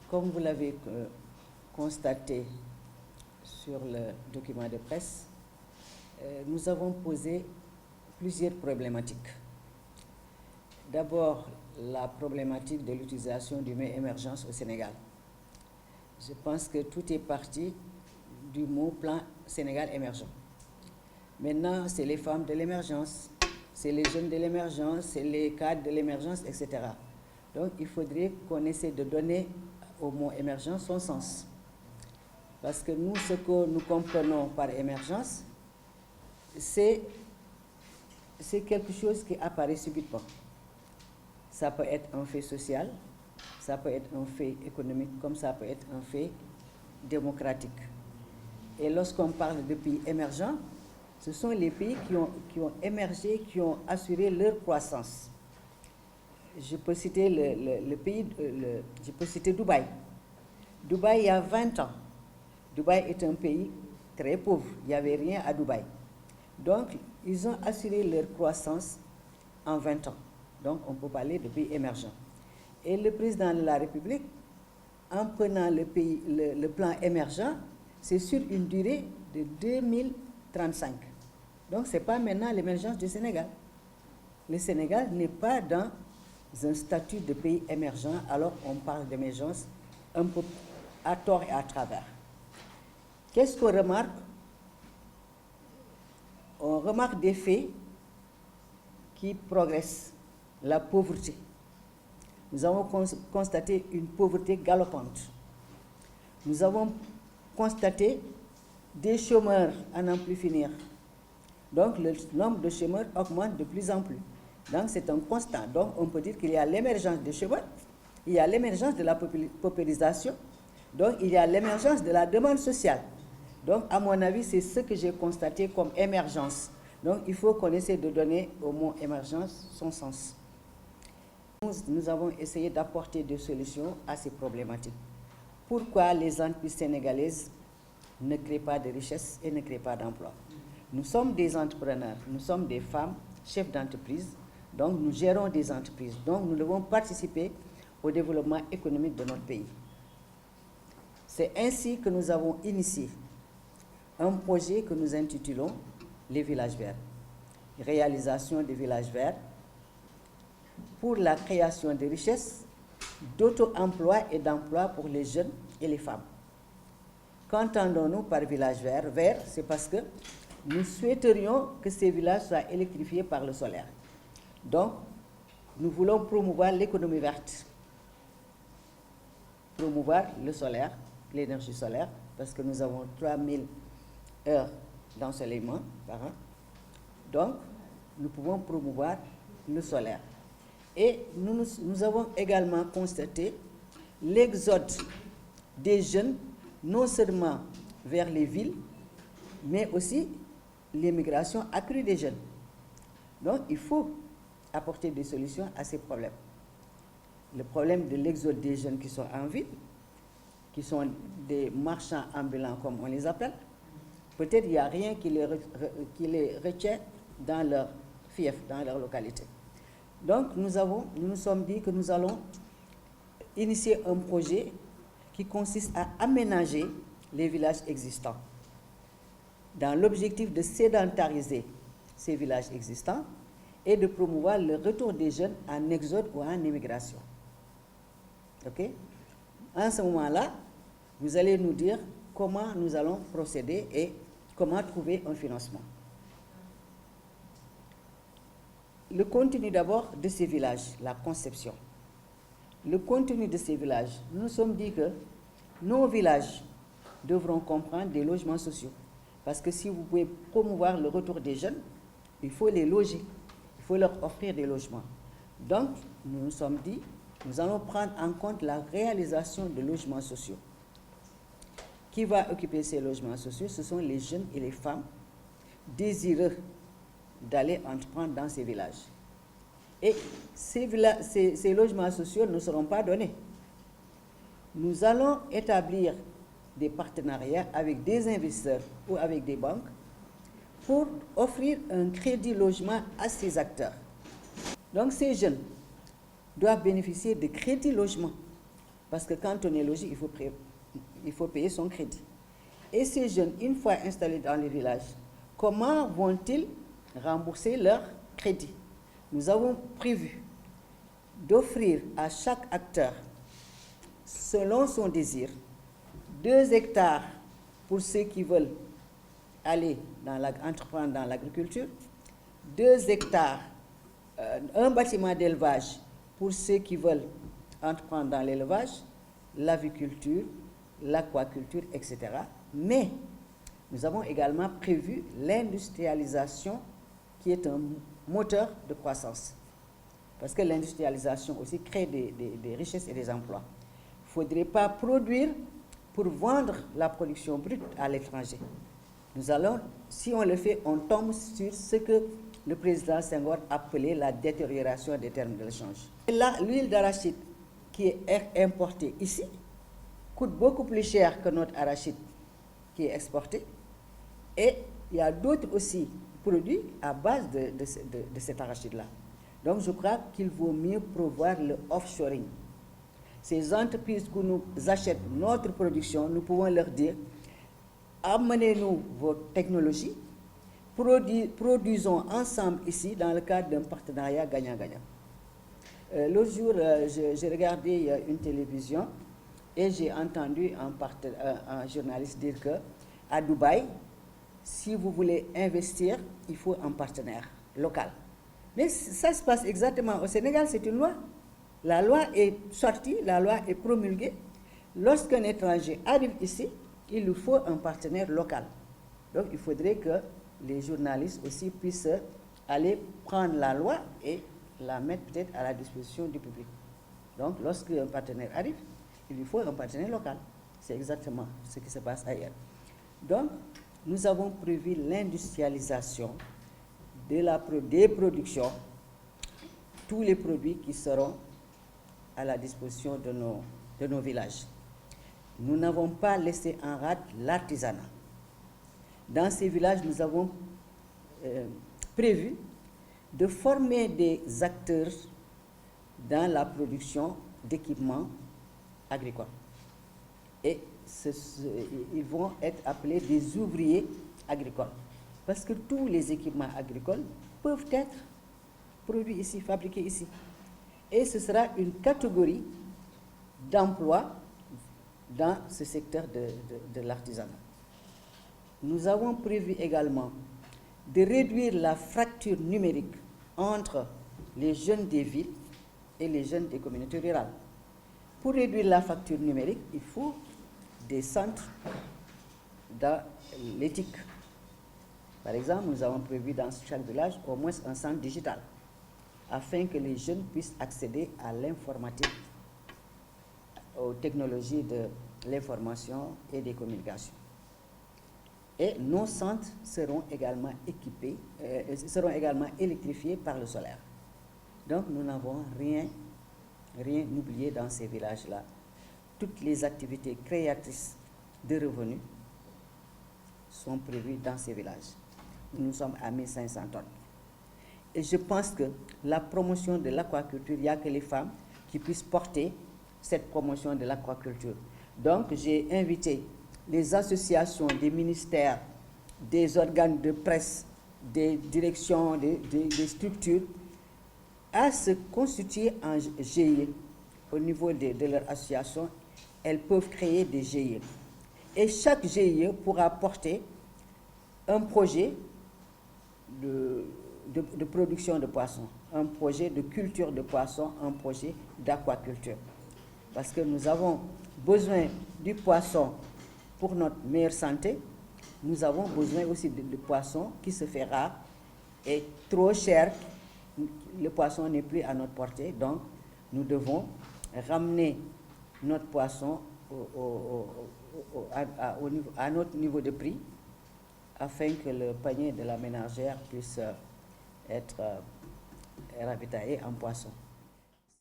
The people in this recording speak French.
Comme vous l'avez constaté sur le document de presse, nous avons posé plusieurs problématiques. D'abord, la problématique de l'utilisation du mot émergence au Sénégal. Je pense que tout est parti du mot plan Sénégal émergent. Maintenant, c'est les femmes de l'émergence, c'est les jeunes de l'émergence, c'est les cadres de l'émergence, etc. Donc, il faudrait qu'on essaie de donner au mot émergence son sens. Parce que nous, ce que nous comprenons par émergence, c'est quelque chose qui apparaît subitement. Ça peut être un fait social, ça peut être un fait économique, comme ça peut être un fait démocratique. Et lorsqu'on parle de pays émergents, ce sont les pays qui ont émergé, qui ont assuré leur croissance. Je peux citer je peux citer Dubaï. Dubaï, il y a 20 ans, Dubaï est un pays très pauvre, il n'y avait rien à Dubaï. Donc, ils ont assuré leur croissance en 20 ans. Donc, on peut parler de pays émergents. Et le président de la République, en prenant le plan émergent, c'est sur une durée de 2035. Donc, ce n'est pas maintenant l'émergence du Sénégal. Le Sénégal n'est pas dans un statut de pays émergent, alors on parle d'émergence un peu à tort et à travers. Qu'est-ce qu'on remarque? On remarque des faits qui progressent. La pauvreté. Nous avons constaté une pauvreté galopante. Nous avons constaté des chômeurs à n'en plus finir. Donc, le nombre de chômeurs augmente de plus en plus. Donc, c'est un constat. Donc, on peut dire qu'il y a l'émergence des chômeurs, il y a l'émergence de la paupérisation, donc il y a l'émergence de la demande sociale. Donc, à mon avis, c'est ce que j'ai constaté comme émergence. Donc, il faut qu'on essaie de donner au mot émergence son sens. Nous avons essayé d'apporter des solutions à ces problématiques. Pourquoi les entreprises sénégalaises ne créent pas de richesse et ne créent pas d'emploi? Nous sommes des entrepreneurs, nous sommes des femmes, chefs d'entreprise, donc nous gérons des entreprises. Donc nous devons participer au développement économique de notre pays. C'est ainsi que nous avons initié un projet que nous intitulons les villages verts. Réalisation des villages verts pour la création de richesses, d'auto-emploi et d'emploi pour les jeunes et les femmes. Qu'entendons-nous par village vert? Vert, c'est parce que nous souhaiterions que ces villages soient électrifiés par le solaire. Donc, nous voulons promouvoir l'économie verte, promouvoir le solaire, l'énergie solaire, parce que nous avons 3000 heures d'ensoleillement par an. Donc, nous pouvons promouvoir le solaire. Et nous avons également constaté l'exode des jeunes, non seulement vers les villes, mais aussi l'immigration accrue des jeunes. Donc, il faut apporter des solutions à ces problèmes. Le problème de l'exode des jeunes qui sont en ville, qui sont des marchands ambulants comme on les appelle, peut-être il n'y a rien qui les retient dans leur fief, dans leur localité. Donc, nous nous sommes dit que nous allons initier un projet qui consiste à aménager les villages existants dans l'objectif de sédentariser ces villages existants et de promouvoir le retour des jeunes en exode ou en immigration. OK? En ce moment-là, vous allez nous dire comment nous allons procéder et comment trouver un financement. Le contenu d'abord de ces villages, la conception. Le contenu de ces villages, nous nous sommes dit que nos villages devront comprendre des logements sociaux. Parce que si vous pouvez promouvoir le retour des jeunes, il faut les loger, il faut leur offrir des logements. Donc, nous nous sommes dit, nous allons prendre en compte la réalisation de logements sociaux. Qui va occuper ces logements sociaux? Ce sont les jeunes et les femmes désireux d'aller entreprendre dans ces villages. Et ces logements sociaux ne seront pas donnés. Nous allons établir des partenariats avec des investisseurs ou avec des banques pour offrir un crédit logement à ces acteurs. Donc ces jeunes doivent bénéficier de crédit logement Parce que quand on est logé, il faut payer son crédit. Et ces jeunes, une fois installés dans les villages, comment vont-ils rembourser leur crédit? Nous avons prévu d'offrir à chaque acteur, selon son désir, 2 hectares pour ceux qui veulent entreprendre dans l'agriculture, 2 hectares, un bâtiment d'élevage pour ceux qui veulent entreprendre dans l'élevage, l'aviculture, l'aquaculture, etc. Mais nous avons également prévu l'industrialisation qui est un moteur de croissance. Parce que l'industrialisation aussi crée des richesses et des emplois. Il ne faudrait pas produire pour vendre la production brute à l'étranger. Nous allons, si on le fait, on tombe sur ce que le président Senghor appelait la détérioration des termes de l'échange. Et là, l'huile d'arachide qui est importée ici coûte beaucoup plus cher que notre arachide qui est exporté. Et il y a d'autres aussi produits à base de cet arachide-là. Donc je crois qu'il vaut mieux prévoir le offshoring. Ces entreprises qui nous achètent notre production, nous pouvons leur dire, amenez-nous vos technologies, produisons ensemble ici dans le cadre d'un partenariat gagnant-gagnant. L'autre jour, j'ai regardé une télévision et j'ai entendu un journaliste dire qu'à Dubaï, si vous voulez investir, il faut un partenaire local. Mais ça se passe exactement au Sénégal, c'est une loi. La loi est sortie, la loi est promulguée. Lorsqu'un étranger arrive ici, il lui faut un partenaire local. Donc il faudrait que les journalistes aussi puissent aller prendre la loi et la mettre peut-être à la disposition du public. Donc lorsqu'un partenaire arrive, il lui faut un partenaire local. C'est exactement ce qui se passe ailleurs. Donc nous avons prévu l'industrialisation des productions, tous les produits qui seront à la disposition de nos villages. Nous n'avons pas laissé en rade l'artisanat. Dans ces villages, nous avons prévu de former des acteurs dans la production d'équipements agricoles. Et ils vont être appelés des ouvriers agricoles. Parce que tous les équipements agricoles peuvent être produits ici, fabriqués ici. Et ce sera une catégorie d'emploi dans ce secteur de l'artisanat. Nous avons prévu également de réduire la fracture numérique entre les jeunes des villes et les jeunes des communautés rurales. Pour réduire la fracture numérique, il faut des centres dans l'éthique. Par exemple, nous avons prévu dans chaque village au moins un centre digital afin que les jeunes puissent accéder à l'informatique, aux technologies de l'information et des communications. Et nos centres seront également électrifiés par le solaire. Donc nous n'avons rien oublié dans ces villages-là. Toutes les activités créatrices de revenus sont prévues dans ces villages. Nous sommes à 1500 tonnes. Et je pense que la promotion de l'aquaculture, il n'y a que les femmes qui puissent porter cette promotion de l'aquaculture. Donc j'ai invité les associations, des ministères, des organes de presse, des directions, des structures à se constituer en GIE. Au niveau de leur association, elles peuvent créer des GIE. Et chaque GIE pourra porter un projet de production de poissons, un projet de culture de poissons, un projet d'aquaculture. Parce que nous avons besoin du poisson pour notre meilleure santé, nous avons besoin aussi de poissons qui se fait rare et trop cher. Le poisson n'est plus à notre portée, donc nous devons ramener notre poisson à notre niveau de prix afin que le panier de la ménagère puisse être ravitaillé en poisson.